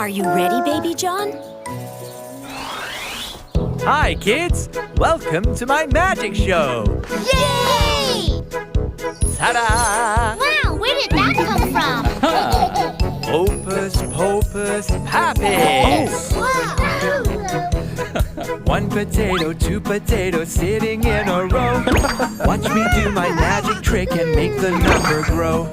Are you ready, Baby John? Hi, kids! Welcome to my magic show! Yay! Ta-da! Wow, where did that come from? Hocus Pocus Pappus! Wow! One potato, two potatoes sitting in a row. Watch me do my magic trick and make the number grow.